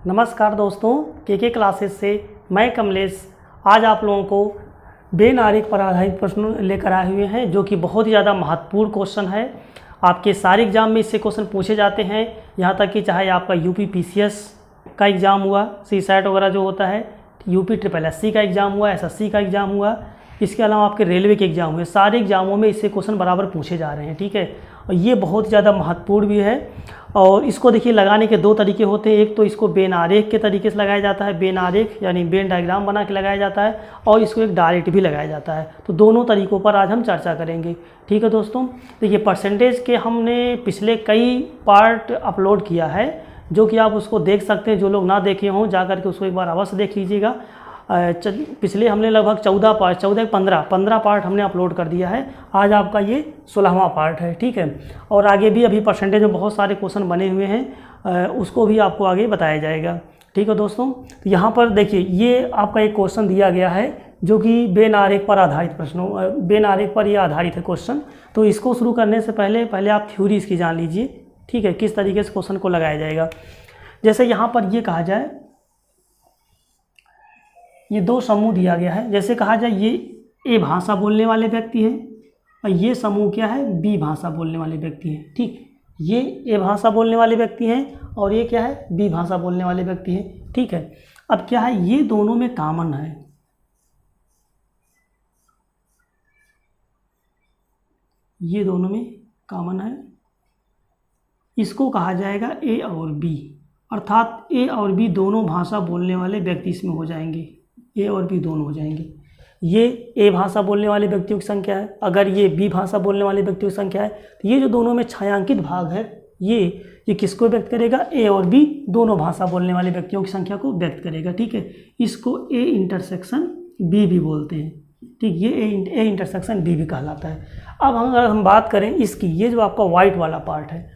नमस्कार दोस्तों, के क्लासेस से मैं कमलेश आज आप लोगों को बेन आरेख पर आधारित प्रश्न लेकर आए हुए हैं, जो कि बहुत ही ज़्यादा महत्वपूर्ण क्वेश्चन है। आपके सारे एग्जाम में इससे क्वेश्चन पूछे जाते हैं, यहाँ तक कि चाहे आपका यूपी पीसीएस का एग्ज़ाम हुआ, सीसैट वगैरह जो होता है, यूपी SSC का एग्ज़ाम हुआ, SSC का एग्ज़ाम हुआ, इसके अलावा आपके रेलवे के एग्ज़ाम हुए, सारे एग्ज़ामों में इससे क्वेश्चन बराबर पूछे जा रहे हैं। ठीक है, और ये बहुत ज़्यादा महत्वपूर्ण भी है। और इसको देखिए, लगाने के दो तरीके होते हैं। एक तो इसको बेन आरेख के तरीके से लगाया जाता है, बेन आरेख यानी बेन डायग्राम बना के लगाया जाता है, और इसको एक डायरेक्ट भी लगाया जाता है। तो दोनों तरीकों पर आज हम चर्चा करेंगे। ठीक है दोस्तों, देखिए परसेंटेज के हमने पिछले कई पार्ट अपलोड किया है, जो कि आप उसको देख सकते हैं। जो लोग ना देखे हों जा करके उसको एक बार अवश्य देख लीजिएगा। पिछले हमने लगभग 15 पार्ट हमने अपलोड कर दिया है। आज आपका ये 16वां पार्ट है। ठीक है, और आगे भी अभी परसेंटेज में बहुत सारे क्वेश्चन बने हुए हैं, उसको भी आपको आगे बताया जाएगा। ठीक है दोस्तों, तो यहाँ पर देखिए, ये आपका एक क्वेश्चन दिया गया है जो कि बेन आरेख पर आधारित प्रश्नों बेन आरेख पर ये आधारित है क्वेश्चन। तो इसको शुरू करने से पहले आप थ्योरी इसकी जान लीजिए। ठीक है, किस तरीके से क्वेश्चन को लगाया जाएगा। जैसे यहाँ पर ये कहा जाए, ये दो समूह दिया गया है। जैसे कहा जाए ये ए भाषा बोलने वाले व्यक्ति हैं, और ये समूह क्या है, बी भाषा बोलने वाले व्यक्ति हैं। ठीक, ये ए भाषा बोलने वाले व्यक्ति हैं और ये क्या है, बी भाषा बोलने वाले व्यक्ति हैं। ठीक है, अब क्या है, ये दोनों में कॉमन है। ये दोनों में कॉमन है, इसको कहा जाएगा ए और बी, अर्थात ए और बी दोनों भाषा बोलने वाले व्यक्ति इसमें हो जाएंगे। ए और बी दोनों हो जाएंगे। ये ए भाषा बोलने वाले व्यक्तियों की संख्या है, अगर ये बी भाषा बोलने वाले व्यक्तियों की संख्या है, तो ये जो दोनों में छायांकित भाग है, ये किसको व्यक्त करेगा, ए और बी दोनों भाषा बोलने वाले व्यक्तियों की संख्या को व्यक्त करेगा। ठीक है, इसको ए इंटरसेक्शन बी भी बोलते हैं। ठीक, ये ए इंटरसेक्शन बी भी कहलाता है। अब अगर हम बात करें इसकी, ये जो आपका वाइट वाला पार्ट है,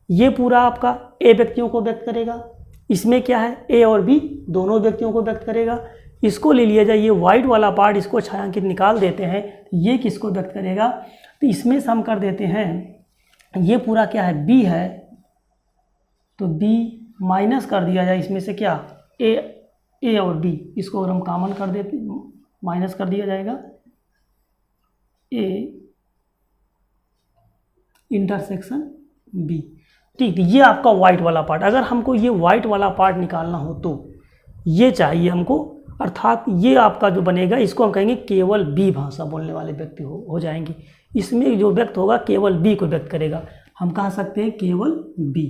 ये पूरा आपका ए व्यक्तियों को व्यक्त करेगा। इसमें क्या है, ए और बी दोनों व्यक्तियों को व्यक्त करेगा। इसको ले लिया जाए, ये वाइट वाला पार्ट, इसको छायांकित निकाल देते हैं, ये किसको व्यक्त करेगा, तो इसमें से हम कर देते हैं, ये पूरा क्या है, बी है, तो बी माइनस कर दिया जाए इसमें से क्या, ए और बी, इसको अगर हम कॉमन कर देते, माइनस कर दिया जाएगा, ए इंटरसेक्शन बी। ठीक, ये आपका वाइट वाला पार्ट। अगर हमको ये वाइट वाला पार्ट निकालना हो तो ये चाहिए हमको, अर्थात ये आपका जो बनेगा, इसको हम कहेंगे केवल बी भाषा बोलने वाले व्यक्ति हो जाएंगे। इसमें जो व्यक्त होगा केवल बी को व्यक्त करेगा। हम कह सकते हैं केवल बी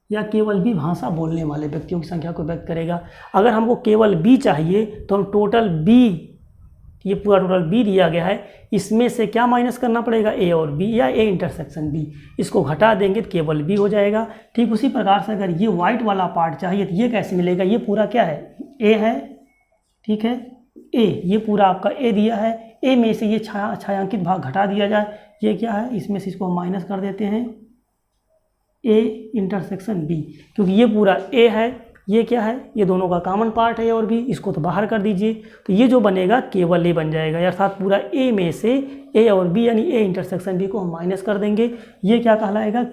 या केवल बी भाषा बोलने वाले व्यक्तियों की संख्या को व्यक्त करेगा। अगर हमको केवल बी चाहिए तो हम टोटल बी, ये पूरा टोटल बी दिया गया है, इसमें से क्या माइनस करना पड़ेगा, ए और बी या ए इंटरसेक्शन बी, इसको घटा देंगे तो केवल बी हो जाएगा। ठीक, उसी प्रकार से अगर ये वाइट वाला पार्ट चाहिए तो ये कैसे मिलेगा, ये पूरा क्या है, ए है। ठीक है, ए, ये पूरा आपका ए दिया है, ए में से ये छायांकित भाग घटा दिया जाए, ये क्या है, इसमें से इसको माइनस कर देते हैं, ए इंटरसेक्शन बी, क्योंकि ये पूरा ए है, ये क्या है, ये दोनों का कॉमन पार्ट है ए और बी, इसको तो बाहर कर दीजिए, तो ये जो बनेगा केवल ए बन जाएगा, अर्थात पूरा ए में से ए और बी यानी ए इंटरसेक्शन बी को हम माइनस कर देंगे। ये क्या कहलाएगा,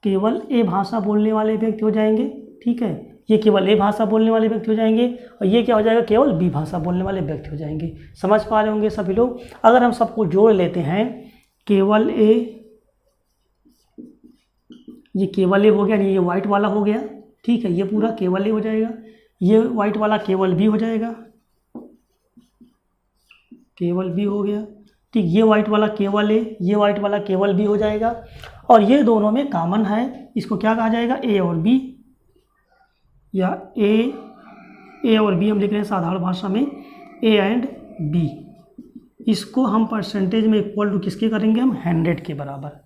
केवल ए भाषा बोलने वाले व्यक्ति हो जाएंगे। ठीक है, ये केवल ए भाषा बोलने वाले व्यक्ति हो जाएंगे, और ये क्या हो जाएगा, केवल बी भाषा बोलने वाले व्यक्ति हो जाएंगे। समझ पा रहे होंगे सभी लोग। अगर हम सबको जोड़ लेते हैं, केवल ए, ये केवल ए हो गया, ये वाइट वाला हो गया। ठीक है, ये पूरा केवल ए हो जाएगा, ये वाइट वाला केवल बी हो जाएगा, केवल बी हो गया। ठीक, ये वाइट वाला केवल ए, ये वाइट वाला केवल बी हो जाएगा, और ये दोनों में कॉमन है, इसको क्या कहा जाएगा, ए और बी, या ए और बी हम लिख रहे हैं साधारण भाषा में, ए एंड बी। इसको हम परसेंटेज में इक्वल टू किसके करेंगे, हम 100 के बराबर।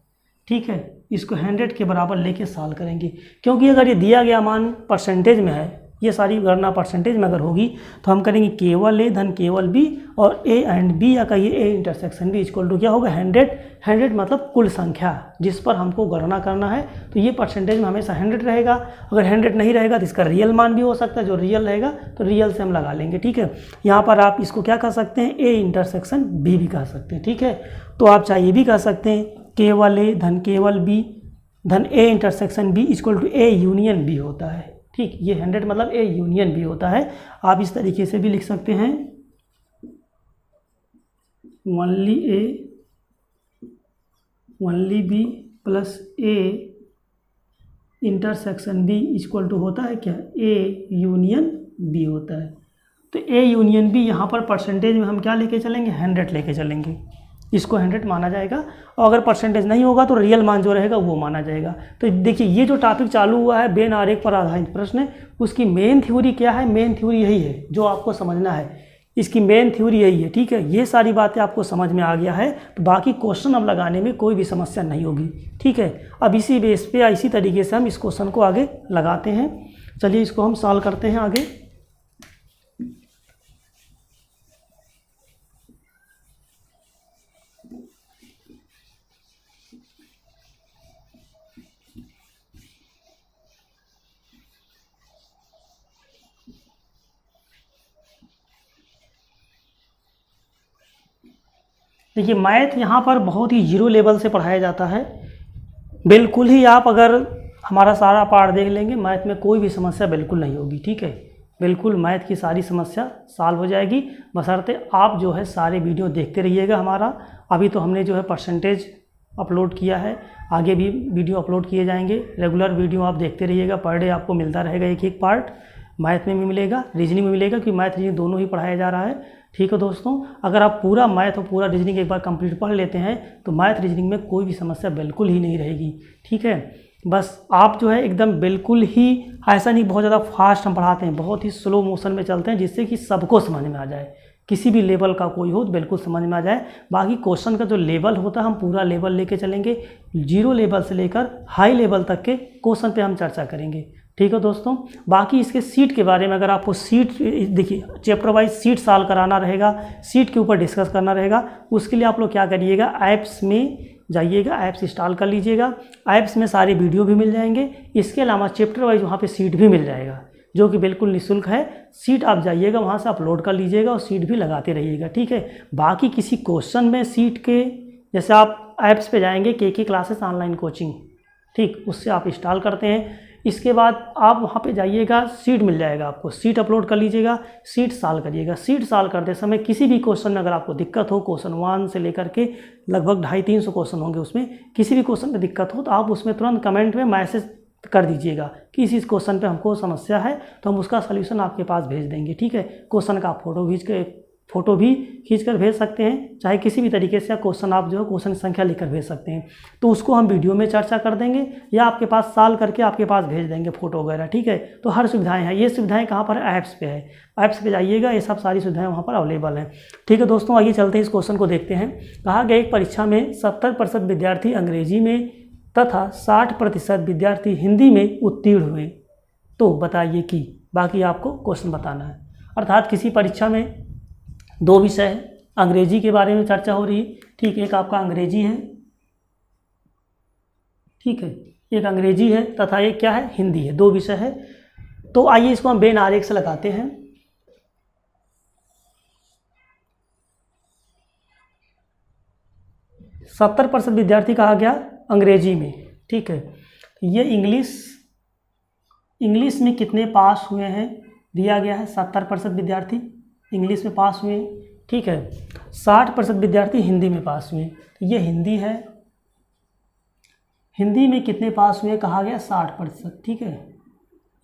ठीक है, इसको 100 के बराबर लेके सॉल्व करेंगे, क्योंकि अगर ये दिया गया मान परसेंटेज में है, ये सारी गणना परसेंटेज में अगर होगी, तो हम करेंगे केवल ए धन केवल बी, और ए एंड बी या कहिए A intersection B equal to क्या होगा, 100 मतलब कुल संख्या जिस पर हमको गणना करना है। तो ये परसेंटेज में हमेशा 100 रहेगा। अगर 100 नहीं रहेगा तो इसका रियल मान भी हो सकता है, जो रियल रहेगा तो रियल से हम लगा लेंगे। ठीक है, यहाँ पर आप इसको क्या कह सकते हैं, ए इंटरसेक्शन बी भी कह सकते हैं। ठीक है, तो आप चाहे ये भी कह सकते हैं केवल ए धन केवल बी धन A intersection B equal to A union B होता है। ठीक, ये 100 मतलब ए यूनियन बी होता है। आप इस तरीके से भी लिख सकते हैं, only A only B plus A intersection B equal to होता है क्या, ए यूनियन बी होता है। तो ए यूनियन बी यहाँ पर परसेंटेज में हम क्या लेके चलेंगे, 100 लेके चलेंगे, इसको 100 माना जाएगा। और अगर परसेंटेज नहीं होगा तो रियल मान जो रहेगा वो माना जाएगा। तो देखिए ये जो टॉपिक चालू हुआ है बेन आरेख पर आधारित प्रश्न, उसकी मेन थ्योरी क्या है, मेन थ्योरी यही है जो आपको समझना है, इसकी मेन थ्योरी यही है। ठीक है, ये सारी बातें आपको समझ में आ गया है तो बाकी क्वेश्चन अब लगाने में कोई भी समस्या नहीं होगी। ठीक है, अब इसी बेस पे या इसी तरीके से हम इस क्वेश्चन को आगे लगाते हैं। चलिए इसको हम सॉल्व करते हैं आगे। देखिए मैथ यहाँ पर बहुत ही जीरो लेवल से पढ़ाया जाता है। बिल्कुल ही आप अगर हमारा सारा पार्ट देख लेंगे मैथ में कोई भी समस्या बिल्कुल नहीं होगी। ठीक है, बिल्कुल मैथ की सारी समस्या सॉल्व हो जाएगी, बशर्ते आप जो है सारे वीडियो देखते रहिएगा हमारा। अभी तो हमने जो है परसेंटेज अपलोड किया है, आगे भी वीडियो अपलोड किए जाएंगे। रेगुलर वीडियो आप देखते रहिएगा, पर डे आपको मिलता रहेगा एक एक पार्ट। मैथ में भी मिलेगा, रीजनिंग में मिलेगा, क्योंकि मैथ रीजनिंग दोनों ही पढ़ाया जा रहा है। ठीक है दोस्तों, अगर आप पूरा मैथ और पूरा रीजनिंग एक बार कंप्लीट पढ़ लेते हैं तो मैथ रीजनिंग में कोई भी समस्या बिल्कुल ही नहीं रहेगी। ठीक है, बस आप जो है एकदम बिल्कुल ही ऐसा नहीं बहुत ज़्यादा फास्ट हम पढ़ाते हैं, बहुत ही स्लो मोशन में चलते हैं जिससे कि सबको समझ में आ जाए, किसी भी लेवल का कोई हो तो बिल्कुल समझ में आ जाए। बाकी क्वेश्चन का जो लेवल होता है हम पूरा लेवल लेके चलेंगे, जीरो लेवल से लेकर हाई लेवल तक के क्वेश्चन पे हम चर्चा करेंगे। ठीक है दोस्तों, बाकी इसके सीट के बारे में अगर आपको सीट, देखिए चैप्टर वाइज सीट सॉल्व कराना रहेगा, सीट के ऊपर डिस्कस करना रहेगा, उसके लिए आप लोग क्या करिएगा, ऐप्स में जाइएगा, ऐप्स इंस्टॉल कर लीजिएगा। ऐप्स में सारे वीडियो भी मिल जाएंगे, इसके अलावा चैप्टर वाइज वहाँ पे सीट भी मिल जाएगा जो कि बिल्कुल निःशुल्क है। सीट आप जाइएगा वहाँ से अपलोड कर लीजिएगा और सीट भी लगाते रहिएगा। ठीक है, बाकी किसी क्वेश्चन में सीट के, जैसे आप ऐप्स पे जाएंगे के क्लासेस ऑनलाइन कोचिंग, ठीक, उससे आप इंस्टॉल करते हैं, इसके बाद आप वहाँ पे जाइएगा, सीट मिल जाएगा आपको, सीट अपलोड कर लीजिएगा, सीट सॉल्व करिएगा। सीट सॉल्व करते समय किसी भी क्वेश्चन में अगर आपको दिक्कत हो, क्वेश्चन 1 से लेकर के लगभग 250-300 क्वेश्चन होंगे, उसमें किसी भी क्वेश्चन में दिक्कत हो तो आप उसमें तुरंत कमेंट में मैसेज कर दीजिएगा कि इस क्वेश्चन पे हमको समस्या है, तो हम उसका सलूशन आपके पास भेज देंगे। ठीक है, क्वेश्चन का आप फोटो भी खींच कर भेज सकते हैं, चाहे किसी भी तरीके से क्वेश्चन आप जो है क्वेश्चन संख्या लिखकर भेज सकते हैं, तो उसको हम वीडियो में चर्चा कर देंगे या आपके पास सॉल्व करके आपके पास भेज देंगे फोटो वगैरह। ठीक है, तो हर सुविधाएं हैं, ये सुविधाएं कहाँ पर है, ऐप्स पे है, ऐप्स पे जाइएगा, ये सब सारी सुविधाएं वहाँ पर अवेलेबल हैं। ठीक है दोस्तों, आइए चलते हैं, इस क्वेश्चन को देखते हैं। कहा गया एक परीक्षा में 70% विद्यार्थी अंग्रेजी में तथा 60% विद्यार्थी हिंदी में उत्तीर्ण हुए, तो बताइए कि, बाकी आपको क्वेश्चन बताना है। अर्थात किसी परीक्षा में 2 विषय है, अंग्रेजी के बारे में चर्चा हो रही है। ठीक, एक आपका अंग्रेजी है, ठीक है, एक अंग्रेजी है तथा एक क्या है, हिंदी है, 2 विषय है। तो आइए इसको हम बेन आरेख से लगाते हैं। सत्तर 70% विद्यार्थी कहा गया अंग्रेजी में। ठीक है, ये इंग्लिश में कितने पास हुए हैं दिया गया है, 70% विद्यार्थी इंग्लिश में पास हुए। ठीक है, 60% विद्यार्थी हिंदी में पास हुए, ये हिंदी है, हिंदी में कितने पास हुए कहा गया 60%। ठीक है,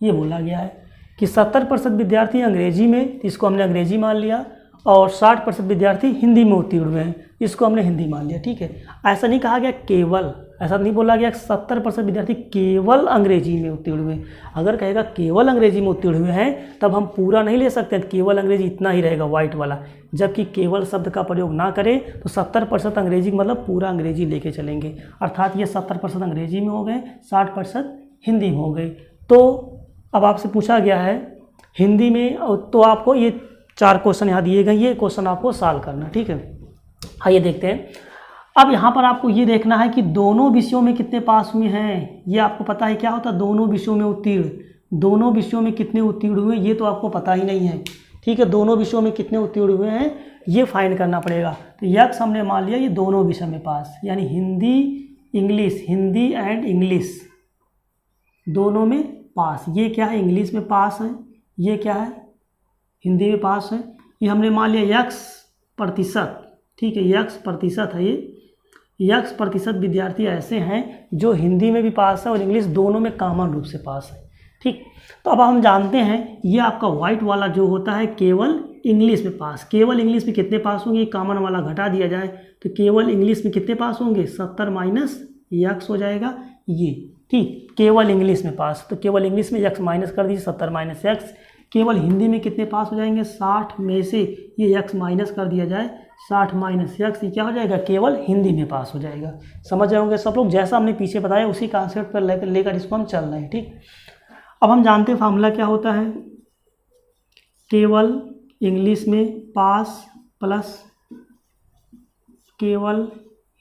ये बोला गया है कि 70% विद्यार्थी अंग्रेजी में, इसको हमने अंग्रेजी मान लिया, और 60% विद्यार्थी हिंदी में उत्तीर्ण हुए हैं, इसको हमने हिंदी मान लिया। ठीक है, ऐसा नहीं कहा गया केवल, ऐसा नहीं बोला गया 70% विद्यार्थी केवल अंग्रेजी में उत्तीर्ण हुए। अगर कहेगा केवल अंग्रेजी में उत्तीर्ण हुए हैं तब हम पूरा नहीं ले सकते, केवल अंग्रेजी इतना ही रहेगा वाइट वाला, जबकि केवल शब्द का प्रयोग ना करें तो 70% अंग्रेजी मतलब पूरा अंग्रेजी लेके चलेंगे। अर्थात ये 70% अंग्रेजी में हो गए, 60% हिंदी में हो गए। तो अब आपसे पूछा गया है हिंदी में, तो आपको ये 4 क्वेश्चन यहाँ दिए गए, ये क्वेश्चन आपको सॉल्व करना। ठीक है, आइए देखते हैं। अब यहाँ पर आपको ये देखना है कि दोनों विषयों में कितने पास हुए हैं, ये आपको पता है क्या होता है, दोनों विषयों में उत्तीर्ण, दोनों विषयों में कितने उत्तीर्ण हुए ये तो आपको पता ही नहीं है। ठीक है, दोनों विषयों में कितने उत्तीर्ण हुए हैं ये फाइंड करना पड़ेगा। तो यक्स हमने मान लिया ये दोनों विषय में पास, यानी Hindi English, Hindi and English दोनों में पास। ये क्या है, इंग्लिश में पास है, ये क्या है, हिंदी में पास है। ये हमने मान लिया x%, ठीक है, x% है ये। x% विद्यार्थी ऐसे हैं जो हिंदी में भी पास है और इंग्लिश दोनों में कॉमन रूप से पास है, ठीक। तो अब हम जानते हैं ये आपका वाइट वाला जो होता है केवल इंग्लिश में पास। केवल इंग्लिश में कितने पास होंगे, कॉमन वाला घटा दिया जाए तो केवल इंग्लिश में कितने पास होंगे, 70 माइनस x हो जाएगा ये, ठीक। केवल इंग्लिश में पास, तो केवल इंग्लिश में x माइनस कर दीजिए, 70 माइनस x। केवल हिंदी में कितने पास हो जाएंगे, 60 में से ये x माइनस कर दिया जाए, 60 माइनस x, ये क्या हो जाएगा, केवल हिंदी में पास हो जाएगा। समझ जाओगे सब लोग, जैसा हमने पीछे बताया उसी कॉन्सेप्ट पर लेकर इसको हम चल रहे हैं, ठीक। अब हम जानते हैं फार्मूला क्या होता है, केवल इंग्लिश में पास प्लस केवल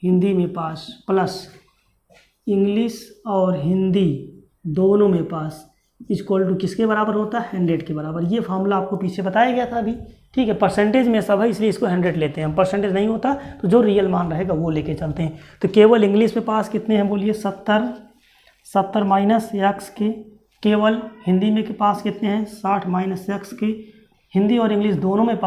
हिंदी में पास प्लस इंग्लिश और हिंदी दोनों में पास इक्वल टू किसके बराबर होता है, 100 के बराबर। ये फार्मूला आपको पीछे बताया गया था अभी, ठीक है। परसेंटेज में सब है इसलिए इसको 100 लेते हैं हम, परसेंटेज नहीं होता तो जो रियल मान रहेगा वो लेके चलते हैं। तो केवल इंग्लिश में पास कितने हैं बोलिए, 70 माइनस x के। केवल हिंदी में के पास कितने हैं, 60 माइनस x के। हिंदी और इंग्लिश दोनों में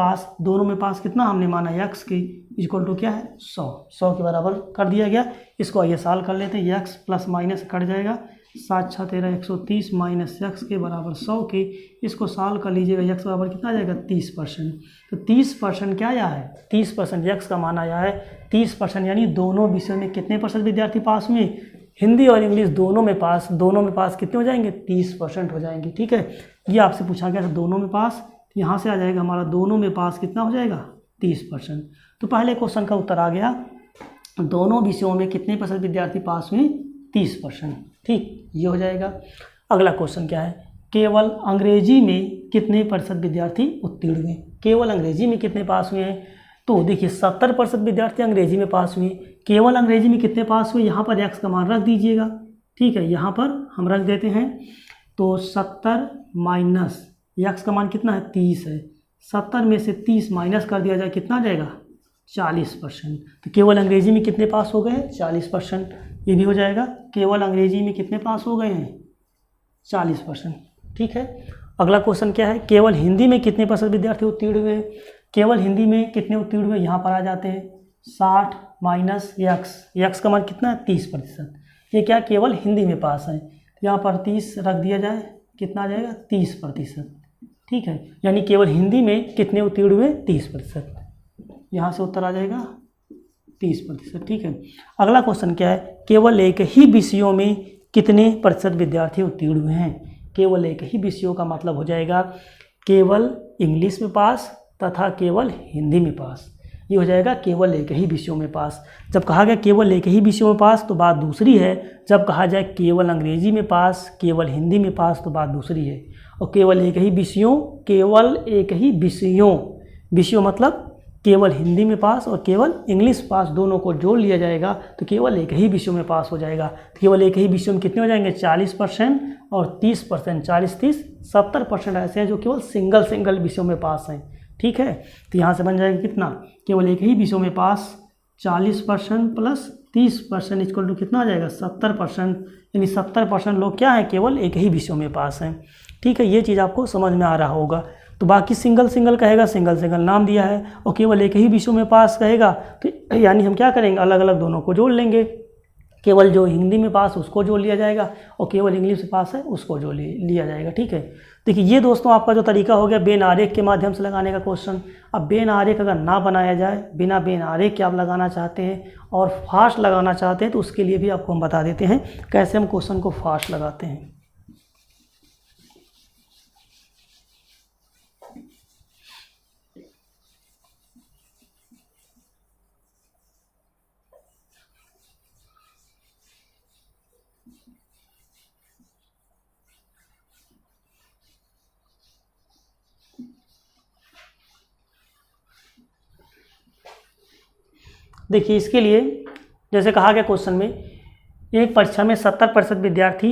पास कितना हमने माना, x के इक्वल टू क्या है, 100 के बराबर कर दिया गया। इसको आइए सॉल्व कर लेते हैं, x प्लस माइनस कट जाएगा, 7 6 13 130 माइनस x के बराबर 100 के। इसको सॉल्व कर लीजिएगा, x बराबर कितना आ जाएगा, 30%। तो 30% क्या आया है, 30% x का मान आया है 30%, यानी दोनों विषयों में कितने % विद्यार्थी पास हुए, हिंदी और इंग्लिश दोनों में पास कितने हो जाएंगे, 30% हो जाएंगे, ठीक है। ये आपसे पूछा गया था दोनों में पास, यहाँ से आ जाएगा हमारा दोनों में पास कितना हो जाएगा, 30%। तो पहले क्वेश्चन का उत्तर आ गया, दोनों विषयों में कितने % विद्यार्थी पास हुए, 30%, ठीक, ये हो जाएगा। अगला क्वेश्चन क्या है, केवल अंग्रेजी में कितने % विद्यार्थी उत्तीर्ण हुए। केवल अंग्रेजी में कितने पास हुए हैं, तो देखिए 70% विद्यार्थी अंग्रेजी में पास हुए। केवल अंग्रेजी में कितने पास हुए, यहाँ पर x का मान रख दीजिएगा, ठीक है, यहाँ पर हम रख देते हैं। तो 70 माइनस x का मान कितना है, 30 है। 70 में से 30 माइनस कर दिया जाए कितना आ जाएगा, 40%। तो केवल अंग्रेजी में कितने पास हो गए हैं, 40%, ये भी हो जाएगा। केवल अंग्रेजी में कितने पास हो गए हैं, 40%, ठीक है। अगला क्वेश्चन क्या है, केवल हिंदी में कितने % विद्यार्थी उत्तीर्ण हुए। केवल हिंदी में कितने उत्तीर्ण हुए, यहाँ पर आ जाते हैं, 60 माइनस x का मान कितना है, 30%। ये क्या केवल हिंदी में पास है, यहाँ पर 30 रख दिया जाए, कितना आ जाएगा, 30%, ठीक है। यानी केवल हिंदी में कितने उत्तीर्ण हुए, 30%। यहाँ से उत्तर आ जाएगा 30%, ठीक है। अगला क्वेश्चन क्या है, केवल एक ही विषयों में कितने % विद्यार्थी उत्तीर्ण हुए हैं। केवल एक ही विषयों का मतलब हो जाएगा केवल इंग्लिश में पास तथा केवल हिंदी में पास, ये हो जाएगा केवल एक ही विषयों में पास। जब कहा गया केवल एक ही विषयों में पास तो बात दूसरी है, जब कहा जाए केवल अंग्रेजी में पास, केवल हिंदी में पास तो बात दूसरी है। और केवल एक ही विषयों मतलब केवल हिंदी में पास और केवल इंग्लिश पास दोनों को जोड़ लिया जाएगा तो केवल एक ही विषयों में पास हो जाएगा। केवल एक ही विषयों में कितने हो जाएंगे, 40% और 30%, 40-30 70% ऐसे हैं जो केवल सिंगल विषयों में पास हैं, ठीक है। तो यहाँ से बन जाएगा कितना, केवल एक ही विषयों में पास 40% प्लस 30% इक्वल टू कितना आ जाएगा, 70%। यानी 70% लोग क्या हैं, केवल एक ही विषयों में पास हैं, ठीक है। ये चीज़ आपको समझ में आ रहा होगा। तो बाकी सिंगल कहेगा, सिंगल नाम दिया है, और केवल एक ही विषयों में पास कहेगा तो यानी हम क्या करेंगे, अलग अलग दोनों को जोड़ लेंगे। केवल जो हिंदी में पास उसको जोड़ लिया जाएगा और केवल इंग्लिश में पास है उसको जोड़ लिया जाएगा, ठीक है। देखिए ये दोस्तों आपका जो तरीका हो गया बेन आरेख के माध्यम से लगाने का क्वेश्चन। अब बेन आरेख अगर ना बनाया जाए, बिना बेन आरेख के आप लगाना चाहते हैं और फास्ट लगाना चाहते हैं तो उसके लिए भी आपको हम बता देते हैं कैसे हम क्वेश्चन को फास्ट लगाते हैं। देखिए इसके लिए जैसे कहा गया क्वेश्चन में, एक परीक्षा में 70% विद्यार्थी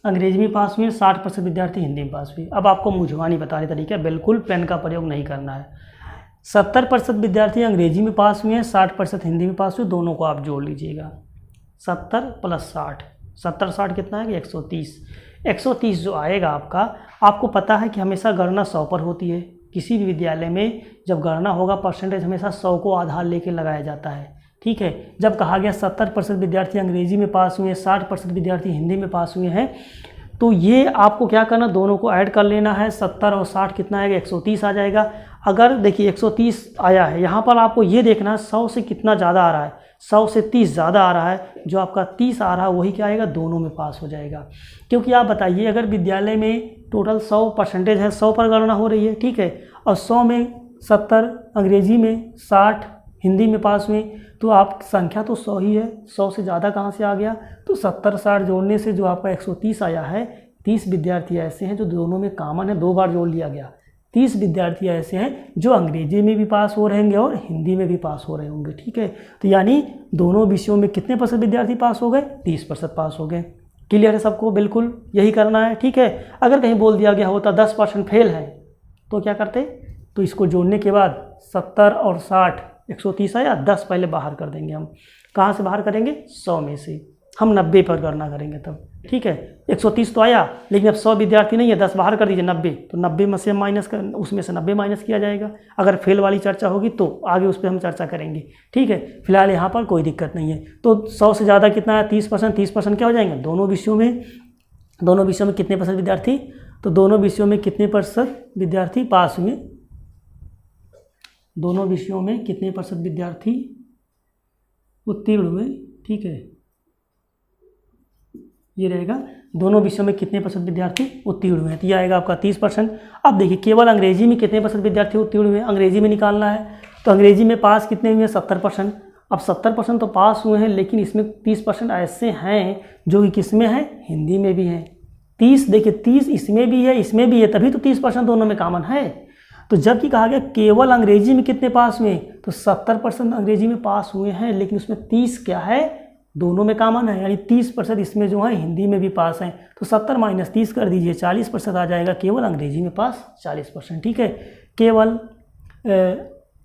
अंग्रेजी में पास हुए, 60% विद्यार्थी हिंदी में पास हुए। अब आपको मुझवानी बताने तरीका, बिल्कुल पेन का प्रयोग नहीं करना है। 70% विद्यार्थी अंग्रेजी में पास हुए हैं, 60% हिंदी में पास हुए, दोनों को आप जोड़ लीजिएगा। 70 + 60, 70 60 कितना है कि 130। 130 जो आएगा आपका, आपको पता है कि हमेशा गणना 100 पर होती है। किसी भी विद्यालय में जब गणना होगा परसेंटेज हमेशा 100 को आधार लेके लगाया जाता है। ठीक है, जब कहा गया 70% विद्यार्थी अंग्रेजी में पास हुए हैं, 60% विद्यार्थी हिंदी में पास हुए हैं, तो ये आपको क्या करना, दोनों को ऐड कर लेना है। 70 और 60 कितना आएगा, 130 आ जाएगा। अगर देखिए 130 आया है, यहाँ पर आपको ये देखना है 100 से कितना ज़्यादा आ रहा है, 100 से 30 ज़्यादा आ रहा है। जो आपका 30 आ रहा है वही क्या आएगा, दोनों में पास हो जाएगा। क्योंकि आप बताइए, अगर विद्यालय में टोटल 100% है, 100 पर गणना हो रही है, ठीक है, और 100 में 70 अंग्रेजी में, 60 हिंदी में पास हुए, तो आप संख्या तो 100 ही है, 100 से ज़्यादा कहाँ से आ गया, तो 70 60 जोड़ने से जो आपका 130 आया है। 30 विद्यार्थी ऐसे हैं जो दोनों में कॉमन है, 2 बार जोड़ लिया गया। 30 विद्यार्थी ऐसे हैं जो अंग्रेजी में भी पास हो रहेंगे और हिंदी में भी पास हो रहे होंगे। ठीक है, तो यानी दोनों विषयों में कितने % विद्यार्थी पास हो गए, 30% पास हो गए। क्लियर है सबको, बिल्कुल यही करना है। ठीक है, अगर कहीं बोल दिया गया होता 10% फेल है तो क्या करते, तो इसको जोड़ने के बाद 70 और 60 130 आया, 10 पहले बाहर कर देंगे हम। कहाँ से बाहर करेंगे, 100 में से। हम 90 पर गणना करेंगे तब। ठीक है, 130 तो आया, लेकिन अब 100 विद्यार्थी नहीं है, 10 बाहर कर दीजिए, 90। तो 90 में से माइनस कर, उसमें से 90 माइनस किया जाएगा। अगर फेल वाली चर्चा होगी तो आगे उस पर हम चर्चा करेंगे। ठीक है, फिलहाल यहाँ पर कोई दिक्कत नहीं है। तो 100 से ज़्यादा कितना है, 30%। 30% क्या हो जाएंगे, दोनों विषयों में कितने % विद्यार्थी, तो दोनों विषयों में कितने % विद्यार्थी पास हुए, दोनों विषयों में कितने % विद्यार्थी उत्तीर्ण हुए। ठीक है, ये रहेगा, दोनों विषयों में कितने % विद्यार्थी उत्तीर्ण हुए, तो ये आएगा आपका 30%। अब देखिए केवल अंग्रेजी में कितने % विद्यार्थी उत्तीर्ण हुए, अंग्रेजी में निकालना है। तो अंग्रेजी में पास कितने हुए, 70%। अब 70% तो पास हुए हैं, लेकिन इसमें 30% ऐसे हैं जो कि किस में है, हिंदी में भी हैं। 30 देखिए, 30 इसमें भी है, इसमें भी है, तभी तो 30% दोनों में कॉमन है। तो जबकि कहा गया केवल अंग्रेजी में कितने पास हुए, तो 70% अंग्रेजी में पास हुए हैं, लेकिन उसमें 30 क्या है, दोनों में कॉमन है, यानी 30% इसमें जो है हिंदी में भी पास हैं। तो 70 - 30 कर दीजिए, 40% आ जाएगा, केवल अंग्रेजी में पास 40%। ठीक है, केवल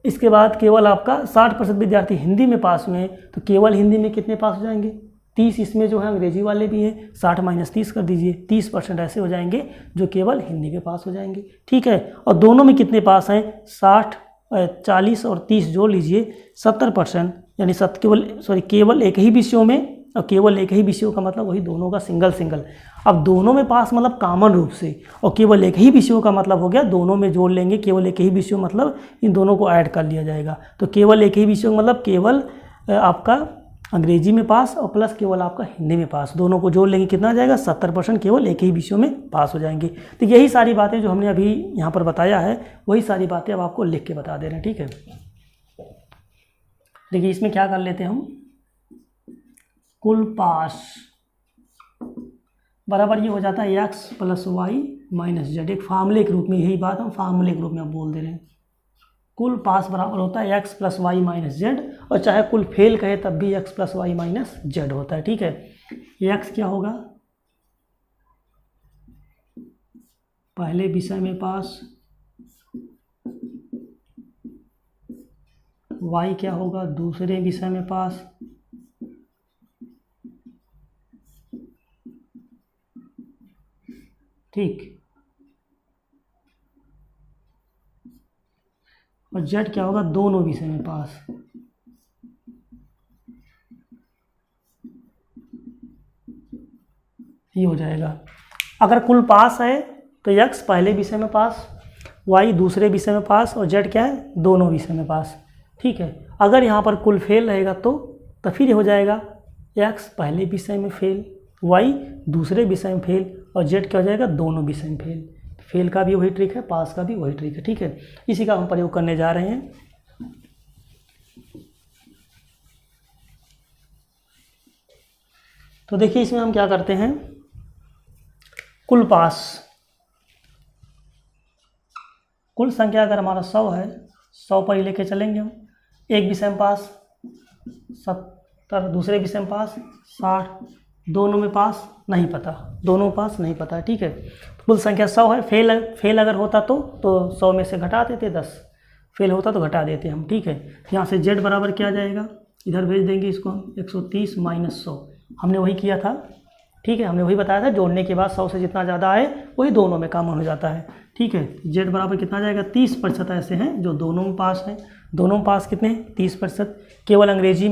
इसके बाद केवल आपका 60% विद्यार्थी हिंदी में पास हुए हैं, तो केवल हिंदी में कितने पास हो जाएंगे, 30 इसमें जो है अंग्रेजी वाले भी हैं, 60 - 30 कर दीजिए, 30% ऐसे हो जाएंगे जो केवल हिंदी में पास हो जाएंगे। ठीक है, और दोनों में कितने पास हैं, 60 40 और 30 जोड़ लीजिए, 70%, यानी केवल एक ही विषयों में, और केवल एक ही विषयों का मतलब वही दोनों का सिंगल। अब दोनों में पास मतलब कॉमन रूप से, और केवल एक ही विषयों का मतलब हो गया दोनों में जोड़ लेंगे, केवल एक ही विषयों मतलब इन दोनों को ऐड कर लिया जाएगा। तो केवल एक ही विषयों मतलब केवल आपका अंग्रेजी में पास और प्लस केवल आपका हिंदी में पास, दोनों को जोड़ लेंगे, कितना आ जाएगा, 70% केवल एक ही विषयों में पास हो जाएंगे। तो यही सारी बातें जो हमने अभी यहाँ पर बताया है, वही सारी बातें अब आपको लिख के बता दे रहे हैं। ठीक है, देखिए इसमें क्या कर लेते हैं हम, कुल पास बराबर ये हो जाता है x + y - z। एक फार्मूले के रूप में, यही बात हम फार्मूले के रूप में अब बोल दे रहे हैं। कुल पास बराबर होता है x + y - z, और चाहे कुल फेल कहे तब भी x + y - z होता है। ठीक है, x क्या होगा, पहले विषय में पास, y क्या होगा, दूसरे विषय में पास, ठीक, और z क्या होगा, दोनों विषय में पास। ये हो जाएगा। अगर कुल पास है तो x पहले विषय में पास, y दूसरे विषय में पास, और z क्या है, दोनों विषय में पास। ठीक है, अगर यहाँ पर कुल फेल रहेगा तो फिर हो जाएगा x पहले विषय में फेल, y दूसरे विषय में फेल, और z क्या हो जाएगा, दोनों विषय में फेल। फेल का भी वही ट्रिक है, पास का भी वही ट्रिक है। ठीक है, इसी का हम प्रयोग करने जा रहे हैं। तो देखिए इसमें हम क्या करते हैं, कुल पास, कुल संख्या अगर हमारा 100 है, 100 पर ही लेके चलेंगे हम। एक विषय में पास 70, दूसरे विषय में पास 60, दोनों में पास नहीं पता, दोनों पास नहीं पता। ठीक है, कुल संख्या 100 है। फेल अगर होता तो 100 में से घटा देते 10, फेल होता तो घटा देते हम। ठीक है, यहाँ से z बराबर क्या आ जाएगा, इधर भेज देंगे इसको हम 130 माइनस 100, हमने वही किया था, ठीक है, हमने वही बताया था, जोड़ने के बाद 100 से जितना ज़्यादा आए वही दोनों में कॉमन हो जाता है, ठीक है। जेड बराबर कितना आ जाएगा, 30% ऐसे हैं जो दोनों में पास हैं, दोनों में पास कितने 30%। केवल अंग्रेजी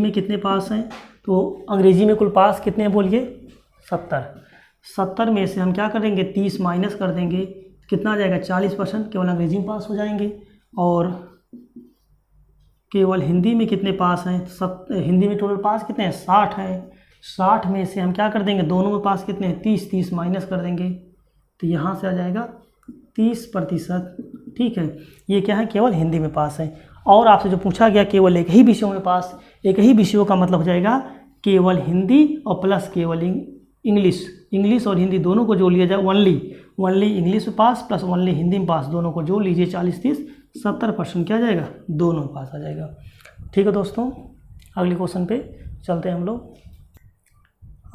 में कितने पास हैं, तो अंग्रेजी में कुल पास कितने हैं बोलिए 70 में से हम क्या करेंगे 30 माइनस कर देंगे, कितना आ जाएगा 40%, केवल अंग्रेजी में पास हो जाएंगे। और केवल हिंदी में कितने पास हैं, हिंदी में टोटल पास कितने हैं 60 हैं, 60 में से हम क्या कर देंगे दोनों में पास कितने हैं 30 माइनस कर देंगे, तो यहाँ से आ जाएगा 30%, ठीक है। ये क्या है, केवल हिंदी में पास है। और आपसे जो पूछा गया केवल एक ही विषयों में पास, एक ही विषयों का मतलब हो जाएगा केवल हिंदी और प्लस केवल इंग्लिश और हिंदी दोनों को जोड़ लिया जाए, ओनली इंग्लिश में पास प्लस ओनली हिंदी में पास, दोनों को जोड़ लीजिए 40-30 70% क्या आ जाएगा, दोनों में पास आ जाएगा। ठीक है दोस्तों, अगले क्वेश्चन पे चलते हैं हम लोग।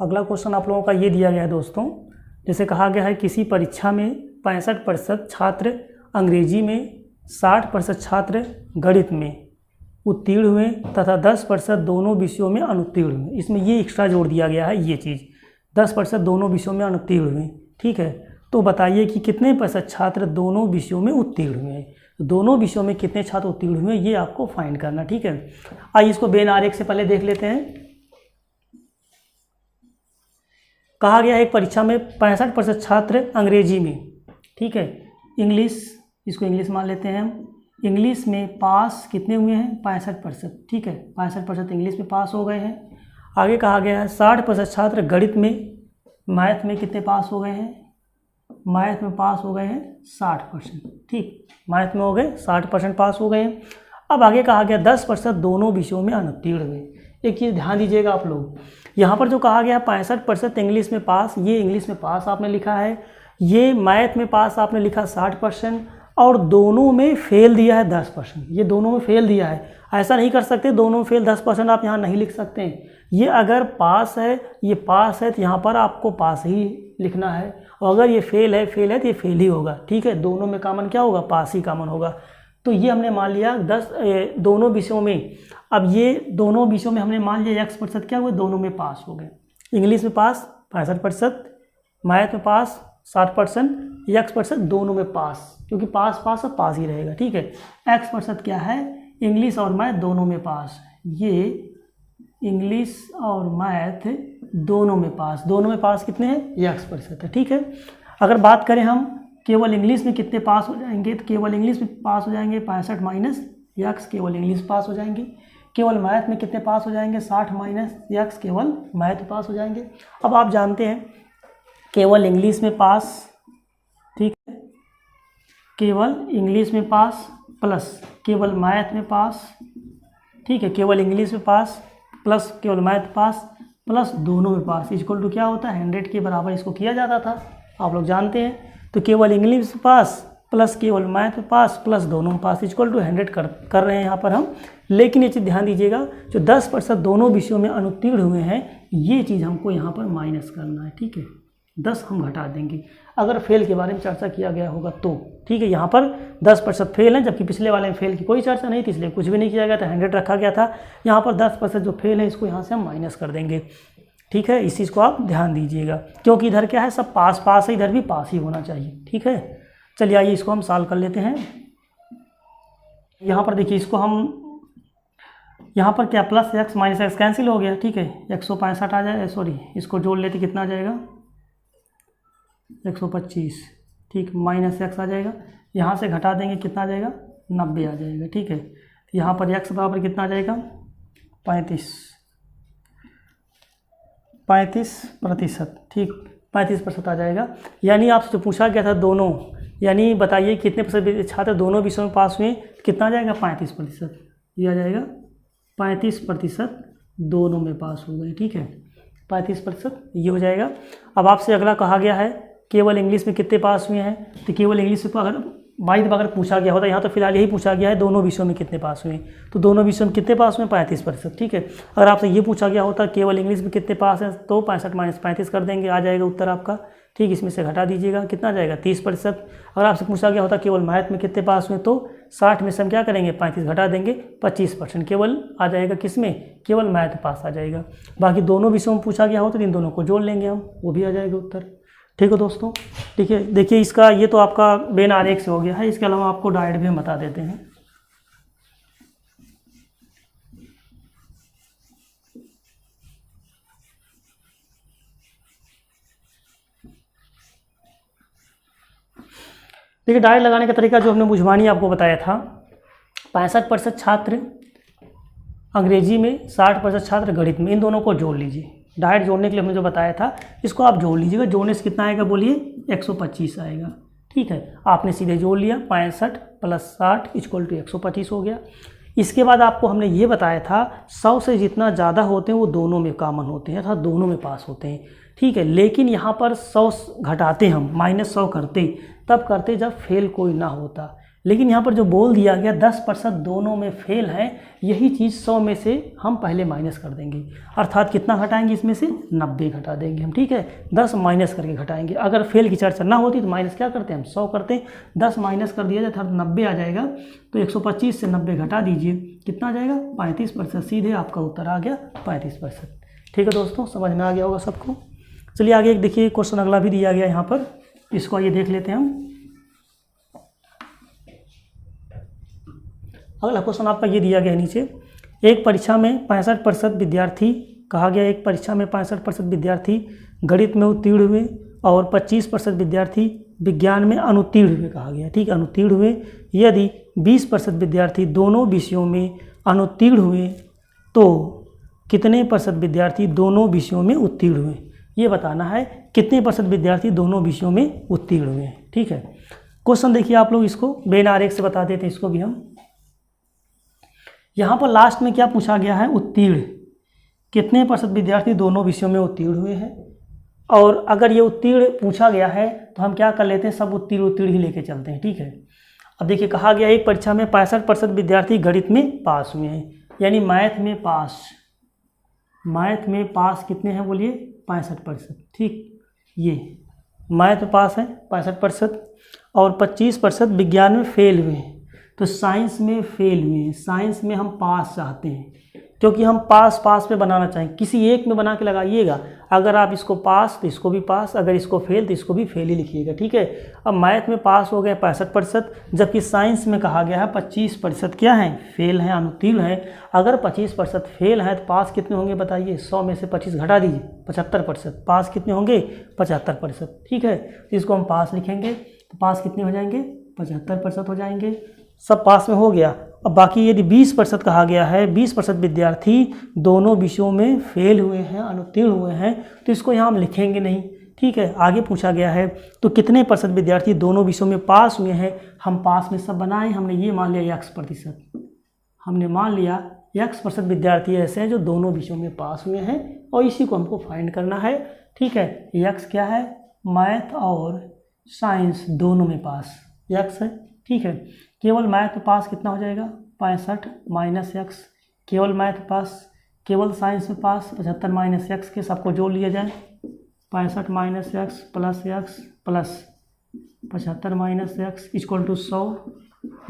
अगला क्वेश्चन आप लोगों का ये दिया गया है दोस्तों, जैसे कहा गया है किसी परीक्षा में 65% छात्र अंग्रेजी में, 60% छात्र गणित में उत्तीर्ण हुए तथा 10% दोनों विषयों में अनुत्तीर्ण हुए। इसमें ये एक्स्ट्रा जोड़ दिया गया है, ये चीज़ 10% दोनों विषयों में अनुत्तीर्ण हुए, ठीक है। तो बताइए कि कितने % छात्र दोनों विषयों में उत्तीर्ण हुए हैं, दोनों विषयों में कितने छात्र उत्तीर्ण हुए ये आपको फाइंड करना, ठीक है। आइए इसको बेन आरेख से पहले देख लेते हैं। कहा गया है एक परीक्षा में 65% छात्र अंग्रेजी में, ठीक है, इसको इंग्लिश मान लेते हैं हम, इंग्लिश में पास कितने हुए हैं 65%, ठीक है, 65% इंग्लिश में पास हो गए हैं। आगे कहा गया है 60% छात्र गणित में, मैथ में कितने पास हो गए हैं, मैथ में पास हो गए हैं 60%, ठीक, मैथ में हो गए 60% पास हो गए हैं। अब आगे कहा गया 10% दोनों विषयों में अनुत्तीर्ण हुए। एक चीज़ ध्यान दीजिएगा आप लोग, यहाँ पर जो कहा गया 65% इंग्लिश में पास, ये इंग्लिश में पास आपने लिखा है, ये मैथ में पास आपने लिखा 60%, और दोनों में फेल दिया है 10%, ये दोनों में फेल दिया है। ऐसा नहीं कर सकते दोनों में फेल 10% आप यहाँ नहीं लिख सकते हैं, ये अगर पास है, ये पास है तो यहाँ पर आपको पास ही लिखना है, और अगर ये फेल है तो ये फेल ही होगा, ठीक है। दोनों में कॉमन क्या होगा, पास ही कॉमन होगा। तो ये हमने मान लिया दोनों विषयों में, अब ये दोनों विषयों में हमने मान लिया x% क्या हुए, दोनों में पास हो गए। इंग्लिश में पास 65%, मैथ में पास 60%, x% दोनों में पास, क्योंकि पास और पास ही रहेगा, ठीक है। x% क्या है, इंग्लिश और मैथ दोनों में पास, ये इंग्लिश और मैथ दोनों में पास कितने हैं, x% है, ठीक है। अगर बात करें हम केवल इंग्लिश में कितने पास हो जाएंगे, तो केवल इंग्लिश में पास हो जाएंगे 65 माइनस x, केवल इंग्लिश पास हो जाएंगे। केवल मैथ में कितने पास हो जाएंगे 60 माइनस x, केवल मैथ पास हो जाएंगे। अब आप जानते हैं केवल इंग्लिश में पास, ठीक है, केवल इंग्लिश में पास प्लस केवल मैथ में पास, ठीक है, केवल इंग्लिश में पास प्लस केवल मैथ पास प्लस दोनों में पास इक्वल टू क्या होता है 100 के बराबर इसको किया जाता था, आप लोग जानते हैं। तो केवल इंग्लिश पास प्लस केवल मैथ पास प्लस दोनों में पास इक्वल टू 100 कर रहे हैं यहाँ पर हम। लेकिन ये चीज़ ध्यान दीजिएगा, जो 10% दोनों विषयों में अनुत्तीर्ण हुए हैं, ये चीज़ हमको यहाँ पर माइनस करना है, ठीक है, 10 हम घटा देंगे। अगर फेल के बारे में चर्चा किया गया होगा तो, ठीक है, यहाँ पर 10% फेल है, जबकि पिछले वाले में फेल की कोई चर्चा नहीं थी, इसलिए कुछ भी नहीं किया गया था, 100 रखा गया था। यहाँ पर 10% जो फेल है इसको यहाँ से हम माइनस कर देंगे, ठीक है। इस चीज़ को आप ध्यान दीजिएगा, क्योंकि इधर क्या है सब पास है, इधर भी पास ही होना चाहिए, ठीक है। चलिए आइए इसको हम सॉल्व कर लेते हैं। यहाँ पर देखिए, इसको हम यहाँ पर क्या plus x minus x cancel हो गया, ठीक है, 165 आ जाए, सॉरी इसको जोड़ लेते कितना आ जाएगा 125, ठीक, माइनस x आ जाएगा, यहाँ से घटा देंगे कितना आ जाएगा 90 आ जाएगा, ठीक है। यहाँ पर x बराबर कितना आ जाएगा 35%, ठीक, 35% आ जाएगा। यानी आपसे जो पूछा गया था दोनों, यानी बताइए कितने % छात्र दोनों विषयों में पास हुए, कितना आ जाएगा 35%, ये आ जाएगा 35% दोनों में पास हो गए, ठीक है, 35% ये हो जाएगा। अब आपसे अगला कहा गया है केवल इंग्लिश में कितने पास हुए हैं, तो केवल इंग्लिश में अगर पूछा गया होता, यहाँ तो फिलहाल यही पूछा गया है दोनों विषयों में कितने पास हुए, तो दोनों विषयों में कितने पास हुए 35%, ठीक है। अगर आपसे ये पूछा गया होता केवल इंग्लिश में कितने पास हैं, तो 65 माइनस 35 कर देंगे, आ जाएगा उत्तर आपका, ठीक, इसमें से घटा दीजिएगा कितना आ जाएगा 30%। अगर आपसे पूछा गया होता केवल मैथ में कितने पास हुए, तो 60 में से हम क्या करेंगे 35 घटा देंगे, 25% केवल आ जाएगा किसमें, केवल मैथ पास आ जाएगा। बाकी दोनों विषयों में पूछा गया हो तो इन दोनों को जोड़ लेंगे हम, वो भी आ जाएगा उत्तर। ठीक है दोस्तों, ठीक है। देखिए इसका ये तो आपका वेन आरेख से हो गया है, इसके अलावा आपको डायट भी हम बता देते हैं। देखिए डायट लगाने का तरीका जो हमने बुझवानी आपको बताया था, 65% छात्र अंग्रेजी में, 60% छात्र गणित में, इन दोनों को जोड़ लीजिए। डायट जोड़ने के लिए हमने जो बताया था इसको आप जोड़ लीजिएगा। जोड़ने से कितना आएगा बोलिए, 125 आएगा। ठीक है, आपने सीधे जोड़ लिया, 65 + 60 = 125 हो गया। इसके बाद आपको हमने ये बताया था 100 से जितना ज़्यादा होते हैं वो दोनों में कॉमन होते हैं अर्थात दोनों में पास होते हैं। ठीक है, लेकिन यहाँ पर 100 घटाते हम, -100 करते, तब करते जब फेल कोई ना होता। लेकिन यहाँ पर जो बोल दिया गया 10% दोनों में फेल है, यही चीज़ 100 में से हम पहले माइनस कर देंगे, अर्थात कितना घटाएंगे इसमें से 90 घटा देंगे हम। ठीक है, 10 माइनस करके घटाएंगे। अगर फेल की चर्चा ना होती तो माइनस क्या करते हैं हम, 100 करते हैं, 10 माइनस कर दिया जाए अर्थात 90 आ जाएगा। तो 125 से 90 घटा दीजिए, कितना आ जाएगा 35%। सीधे आपका उत्तर आ गया 35%। ठीक है दोस्तों, समझ में आ गया होगा सबको। चलिए आगे एक देखिए क्वेश्चन अगला भी दिया गया यहाँ पर, इसको आइए देख लेते हैं हम। अगला क्वेश्चन आपका ये दिया गया है नीचे, एक परीक्षा में 65% विद्यार्थी, कहा गया एक परीक्षा में 65% विद्यार्थी गणित में उत्तीर्ण हुए और 25% विद्यार्थी विज्ञान में अनुत्तीर्ण हुए, कहा गया। ठीक है, अनुत्तीर्ण हुए। यदि 20% विद्यार्थी दोनों विषयों में अनुत्तीर्ण हुए तो कितने % विद्यार्थी दोनों विषयों में उत्तीर्ण हुए, ये बताना है। कितने % विद्यार्थी दोनों विषयों में उत्तीर्ण हुए। ठीक है, क्वेश्चन देखिए आप लोग, इसको वेन आरेख से बता देते हैं इसको भी हम। यहाँ पर लास्ट में क्या पूछा गया है, उत्तीर्ण, कितने % विद्यार्थी दोनों विषयों में उत्तीर्ण हुए हैं। और अगर ये उत्तीर्ण पूछा गया है तो हम क्या कर लेते हैं, सब उत्तीर्ण ही लेके चलते हैं। ठीक है, अब देखिए कहा गया एक परीक्षा में 65% विद्यार्थी गणित में पास हुए हैं, यानी मैथ में पास कितने हैं बोलिए, 65%। ठीक, ये मैथ में पास है 65% और 25% विज्ञान में फेल हुए हैं। तो साइंस में फेल हुए हैं, साइंस में हम पास चाहते हैं, क्योंकि हम पास पे बनाना चाहें, किसी एक में बना के लगाइएगा। अगर आप इसको पास तो इसको भी पास, अगर इसको फेल तो इसको भी फेल ही लिखिएगा। ठीक है, अब मैथ में पास हो गए 65%, जबकि साइंस में कहा गया है 25% क्या है, फेल हैं, अनुत्तीर्ण है। अगर 25% फेल हैं तो पास कितने होंगे बताइए, 100 में से 25 घटा दीजिए, 75%। पास कितने होंगे, 75%। ठीक है, तो इसको हम पास लिखेंगे, तो पास कितने हो जाएंगे, 75% हो जाएंगे। सब पास में हो गया। अब बाकी यदि 20% कहा गया है, 20% विद्यार्थी दोनों विषयों में फेल हुए हैं, अनुत्तीर्ण हुए हैं, तो इसको यहाँ हम लिखेंगे नहीं। ठीक है, आगे पूछा गया है तो कितने % विद्यार्थी दोनों विषयों में पास हुए हैं। हम पास में सब बनाए, हमने ये मान लिया x%, हमने मान लिया x% विद्यार्थी ऐसे हैं जो दोनों विषयों में पास हुए हैं, और इसी को हमको फाइंड करना है। ठीक है, x क्या है, मैथ और साइंस दोनों में पास x है। ठीक है, केवल मैथ पास कितना हो जाएगा, 65 - x, केवल मैथ पास, केवल साइंस में पास 75 - x के सबको जोड़ लिया जाए, 65 - x + x plus 75 - x = 100।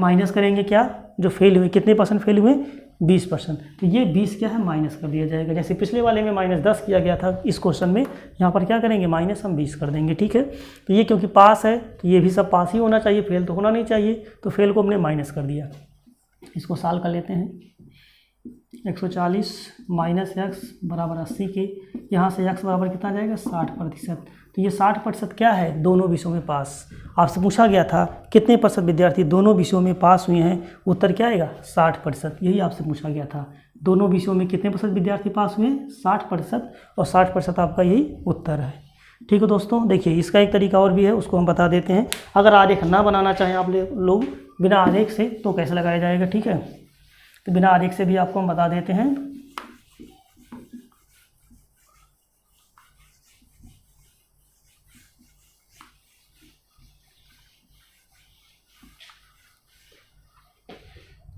Minus करेंगे क्या, जो फेल हुए, कितने % फेल हुए, 20%। तो ये 20 क्या है, माइनस कर दिया जाएगा। जैसे पिछले वाले में -10 किया गया था, इस क्वेश्चन में यहाँ पर क्या करेंगे, माइनस हम 20 कर देंगे। ठीक है, तो ये क्योंकि पास है तो ये भी सब पास ही होना चाहिए, फेल तो होना नहीं चाहिए, तो फेल को हमने माइनस कर दिया। इसको सॉल्व कर लेते हैं। 140 - x बराबर 80 के, यहाँ से x बराबर कितना आ जाएगा, 60%। तो ये 60% क्या है, दोनों विषयों में पास। आपसे पूछा गया था कितने % विद्यार्थी दोनों विषयों में पास हुए हैं, उत्तर क्या आएगा, 60%। यही आपसे पूछा गया था, दोनों विषयों में कितने % विद्यार्थी पास हुए हैं, 60%, और 60% आपका यही उत्तर है। ठीक है दोस्तों, देखिए इसका एक तरीका और भी है, उसको हम बता देते हैं। अगर आरेख ना बनाना चाहें आप लोग बिना आरेख से, तो कैसे लगाया जाएगा। ठीक है, तो बिना आरेख से भी आपको हम बता देते हैं।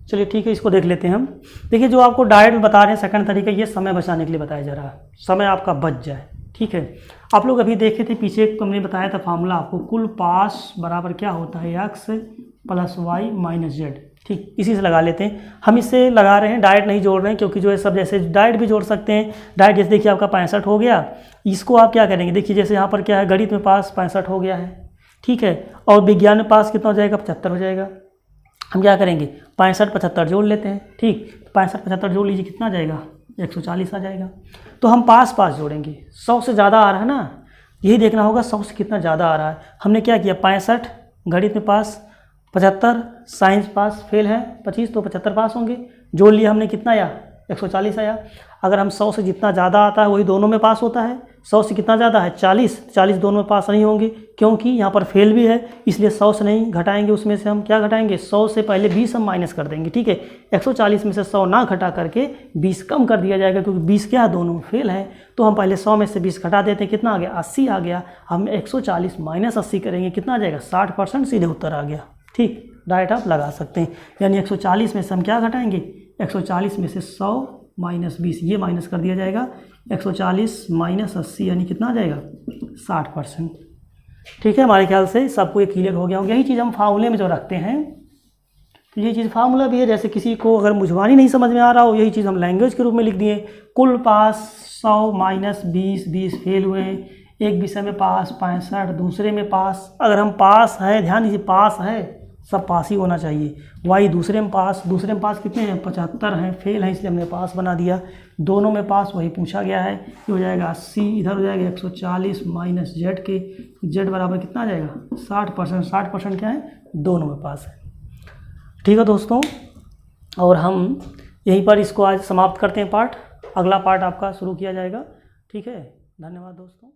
चलिए ठीक है, इसको देख लेते हैं हम। देखिए जो आपको डायरेक्ट बता रहे हैं सेकंड तरीका, ये समय बचाने के लिए बताया जा रहा है, समय आपका बच जाए। ठीक है, आप लोग अभी देखे थे पीछे, हमने बताया था फार्मूला आपको, कुल पास बराबर क्या होता है, x + y - z। ठीक, इसी से लगा लेते हैं। हम इससे लगा रहे हैं, डायरेक्ट नहीं जोड़ रहे हैं, क्योंकि जो है सब जैसे डायरेक्ट भी जोड़ सकते हैं। डायरेक्ट जैसे देखिए आपका 65 हो गया, इसको आप क्या करेंगे, देखिए जैसे यहाँ पर क्या है, गणित में पास 65 हो गया है, ठीक है, और विज्ञान में पास कितना हो जाएगा, 75 हो जाएगा। हम क्या करेंगे, 65 75 जोड़ लेते हैं, ठीक, 65 75 जोड़ लीजिए, कितना आ जाएगा, 140 आ जाएगा। तो हम पास पास जोड़ेंगे, 100 से ज़्यादा आ रहा है ना, यही देखना होगा 100 से कितना ज़्यादा आ रहा है। हमने क्या किया, 65 गणित में पास, 75 साइंस पास, फेल है 25, तो 75 पास होंगे, जोड़ लिया हमने, कितना आया, 140 आया। अगर हम 100 से जितना ज़्यादा आता है वही दोनों में पास होता है, 100 से कितना ज़्यादा है, 40 दोनों में पास नहीं होंगे, क्योंकि यहाँ पर फेल भी है, इसलिए 100 से नहीं घटाएंगे, उसमें से हम क्या घटाएंगे, 100 से पहले 20 हम माइनस कर देंगे, ठीक है। 140 में से 100 ना घटा करके 20 कम कर दिया जाएगा, क्योंकि 20 क्या है, दोनों फेल है। तो हम पहले 100 में से 20 घटा देते हैं, कितना आ गया, 80 आ गया। हम 140 माइनस 80 करेंगे, कितना आ जाएगा, 60%, सीधे उत्तर आ गया, ठीक, डायरेक्ट आप लगा सकते हैं। यानी 140 में से हम क्या घटाएंगे, 140 में से 100 माइनस 20, ये माइनस कर दिया जाएगा, 140 माइनस 80 यानी कितना आ जाएगा, 60%, ठीक है। हमारे ख्याल से सबको ये क्लियर हो गया होगा। यही चीज़ हम फार्मूले में जो रखते हैं, तो ये चीज़ फार्मूला भी है, जैसे किसी को अगर मुझवानी नहीं समझ में आ रहा हो, यही चीज़ हम लैंग्वेज के रूप में लिख दिए, कुल पास 100 माइनस 20 फेल हुए हैं, एक विषय में पास 65, दूसरे में पास, अगर हम पास हैं, ध्यान दीजिए पास है, सब पास ही होना चाहिए। वाई दूसरे में पास कितने हैं, 75 हैं, फेल हैं, इसलिए हमने पास बना दिया। दोनों में पास वही पूछा गया है, ये हो जाएगा 80, इधर हो जाएगा 140 माइनस जेड के, जेड बराबर कितना आ जाएगा, 60%। 60% क्या है, दोनों में पास है, ठीक है दोस्तों। और हम यहीं पर इसको आज समाप्त करते हैं पार्ट, अगला पार्ट आपका शुरू किया जाएगा, ठीक है। धन्यवाद दोस्तों।